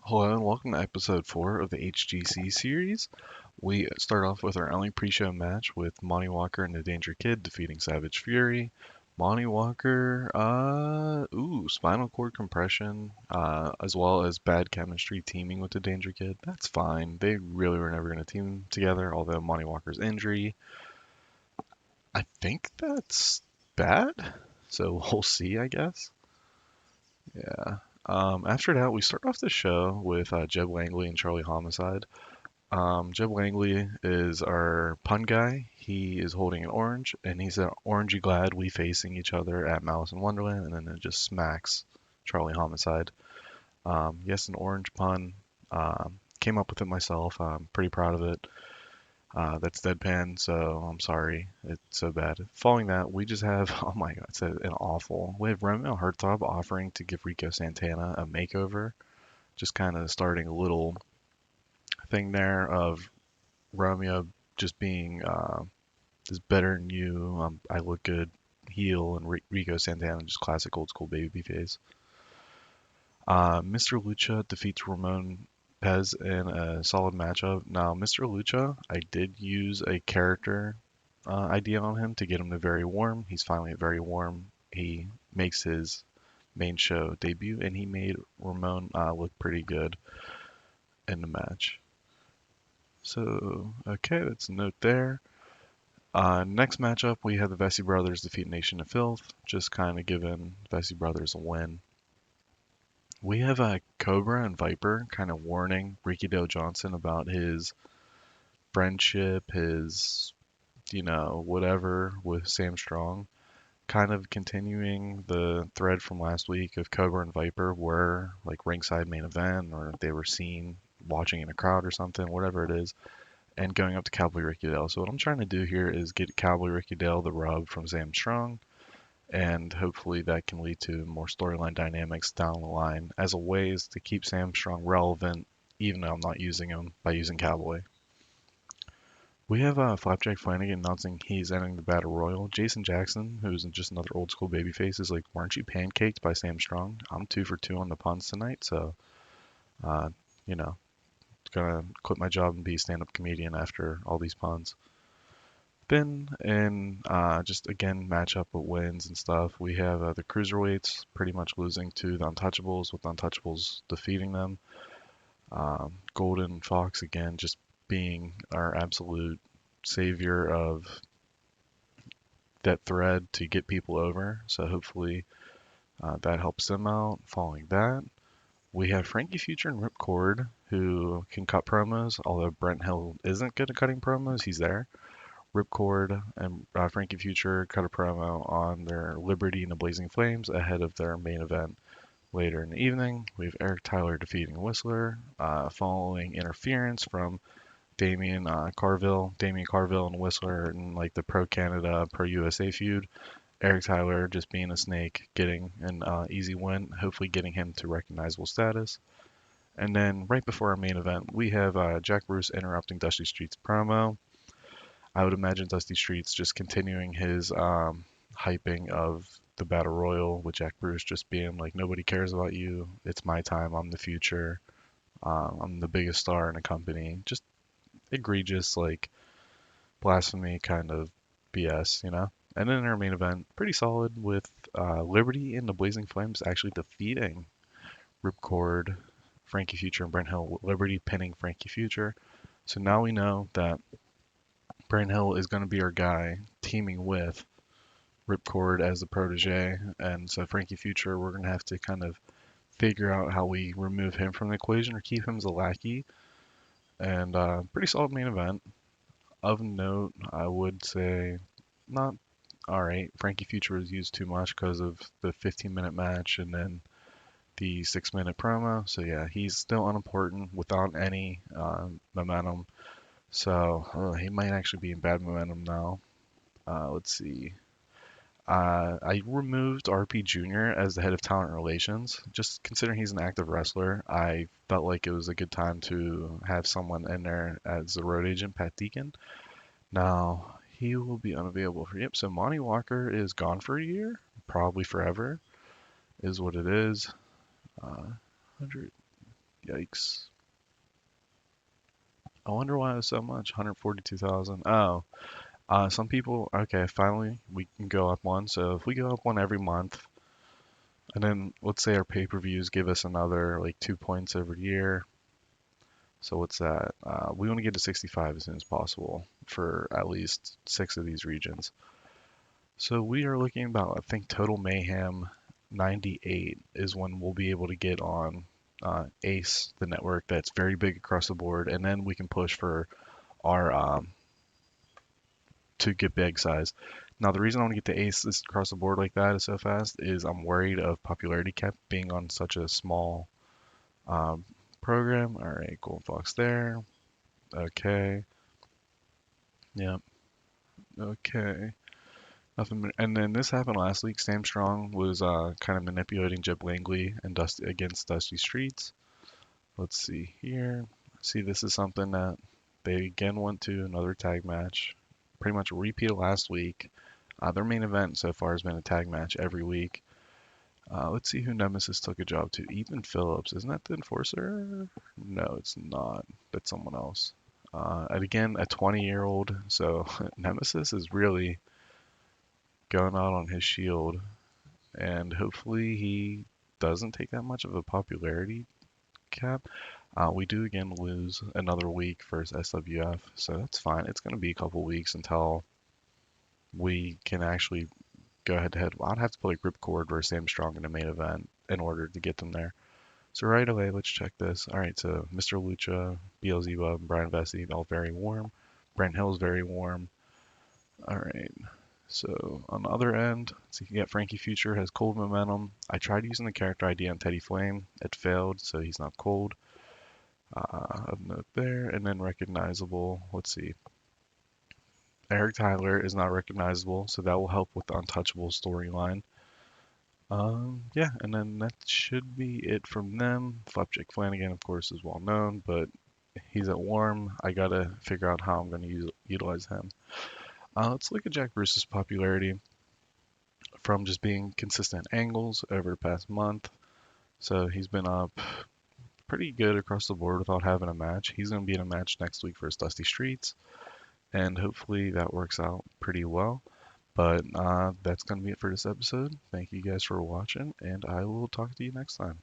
Hello and welcome to episode 4 of the HGC series. We start off with our only pre-show match with Monty Walker and the Danger Kid defeating Savage Fury. Monty Walker, spinal cord compression, as well as bad chemistry teaming with the Danger Kid. That's fine. They really were never going to team together, although Monty Walker's injury, I think that's bad. So we'll see, I guess. Yeah. After that, we start off the show with Jeb Langley and Charlie Homicide. Jeb Langley is our pun guy. He is holding an orange, and he said, "Orange, you glad we facing each other at Malice in Wonderland?" And then it just smacks Charlie Homicide. Yes, an orange pun. Came up with it myself. I'm pretty proud of it. That's deadpan, so I'm sorry. It's so bad. Following that, we just have, oh my god, it's an awful. We have Romeo Hartop offering to give Rico Santana a makeover, just kind of starting a little thing there of Romeo just being is better than you. I look good, heel, and Rico Santana just classic old school baby face. Mr. Lucha defeats Ramon Pez in a solid matchup. Now, Mr. Lucha, I did use a character idea on him to get him to very warm. He's finally at very warm. He makes his main show debut, and he made Ramon look pretty good in the match. So, okay, that's a note there. Next matchup, we have the Vesey Brothers defeat Nation of Filth, just kind of giving Vesey Brothers a win. We have Cobra and Viper kind of warning Ricky Dale Johnson about his friendship, his, whatever with Sam Strong. Kind of continuing the thread from last week of Cobra and Viper were like ringside main event or they were seen watching in a crowd or something, whatever it is, and going up to Cowboy Ricky Dale. So what I'm trying to do here is get Cowboy Ricky Dale the rub from Sam Strong, and hopefully that can lead to more storyline dynamics down the line as a ways to keep Sam Strong relevant, even though I'm not using him by using Cowboy. We have Flapjack Flanagan announcing he's entering the Battle Royal. Jason Jackson, who's just another old school babyface, is like, "Weren't you pancaked by Sam Strong?" I'm 2 for 2 on the puns tonight, so uh, you know, gonna quit my job and be a stand-up comedian after all these puns. Then in just again matchup with wins and stuff, we have the cruiserweights pretty much losing to the Untouchables, with the Untouchables defeating them. Golden Fox again just being our absolute savior of that thread to get people over. So hopefully that helps them out. Following that, we have Frankie Future and Ripcord who can cut promos. Although Brent Hill isn't good at cutting promos, he's there. Ripcord and Frankie Future cut a promo on their Liberty and the Blazing Flames ahead of their main event later in the evening. We have Eric Tyler defeating Whistler, following interference from Damien Carville and Whistler in like the pro Canada, pro USA feud. Eric Tyler just being a snake, getting an easy win, hopefully getting him to recognizable status. And then right before our main event, we have Jack Bruce interrupting Dusty Street's promo. I would imagine Dusty Street's just continuing his hyping of the Battle Royal with Jack Bruce just being like, nobody cares about you. It's my time. I'm the future. I'm the biggest star in the company. Just egregious, like blasphemy kind of BS. And then our main event, pretty solid with Liberty and the Blazing Flames actually defeating Ripcord, Frankie Future, and Brent Hill. Liberty pinning Frankie Future. So now we know that Brent Hill is going to be our guy, teaming with Ripcord as the protege, and so Frankie Future, we're going to have to kind of figure out how we remove him from the equation or keep him as a lackey. And pretty solid main event. Of note, I would say not all right. Frankie Future was used too much because of the 15-minute match and then the 6-minute promo. So yeah, he's still unimportant without any momentum. So he might actually be in bad momentum now. Let's see. I removed RP Jr. as the head of talent relations. Just considering he's an active wrestler, I felt like it was a good time to have someone in there as a road agent, Pat Deacon. Now, he will be unavailable for, yep, so Monty Walker is gone for a year, probably forever, is what it is. 100, Yikes. I wonder why it was so much. 142,000. Oh, some people. Okay, finally we can go up one. So if we go up one every month, and then let's say our pay-per-views give us another like 2 points every year. So what's that? We want to get to 65 as soon as possible for at least six of these regions. So we are looking about, I think, Total Mayhem 98 is when we'll be able to get on Ace, the network that's very big across the board, and then we can push for our to get big size. Now, the reason I want to get to Ace is across the board like that is so fast is I'm worried of popularity cap being on such a small um, program. All right, Golden Fox there. Okay. Yep. Okay. Nothing. And then this happened last week. Sam Strong was kind of manipulating Jeb Langley and Dusty against Dusty Streets. Let's see here. See, this is something that they again went to another tag match. Pretty much a repeat of last week. Their main event so far has been a tag match every week. Let's see who Nemesis took a job to. Ethan Phillips. Isn't that the enforcer? No, it's not. That's someone else. And again, a 20-year-old. So Nemesis is really going out on his shield. And hopefully he doesn't take that much of a popularity cap. We do again lose another week versus SWF, so that's fine. It's going to be a couple weeks until we can actually go head to head. I'd have to play Ripcord versus Sam Strong in the main event in order to get them there. So right away, let's check this. All right, so Mr. Lucha, BLZ Bub, Brian Vesey, all very warm. Brent Hill's very warm. All right. So on the other end, so you can get Frankie Future has cold momentum. I tried using the character ID on Teddy Flame. It failed, so he's not cold. Of note there, and then recognizable. Let's see. Eric Tyler is not recognizable, so that will help with the Untouchable storyline. Yeah, and then that should be it from them. Flapjack Flanagan, of course, is well known, but he's at Warm. I gotta figure out how I'm gonna utilize him. Let's look at Jack Bruce's popularity from just being consistent angles over the past month. So he's been up pretty good across the board without having a match. He's going to be in a match next week versus Dusty Streets, and hopefully that works out pretty well. But that's going to be it for this episode. Thank you guys for watching, and I will talk to you next time.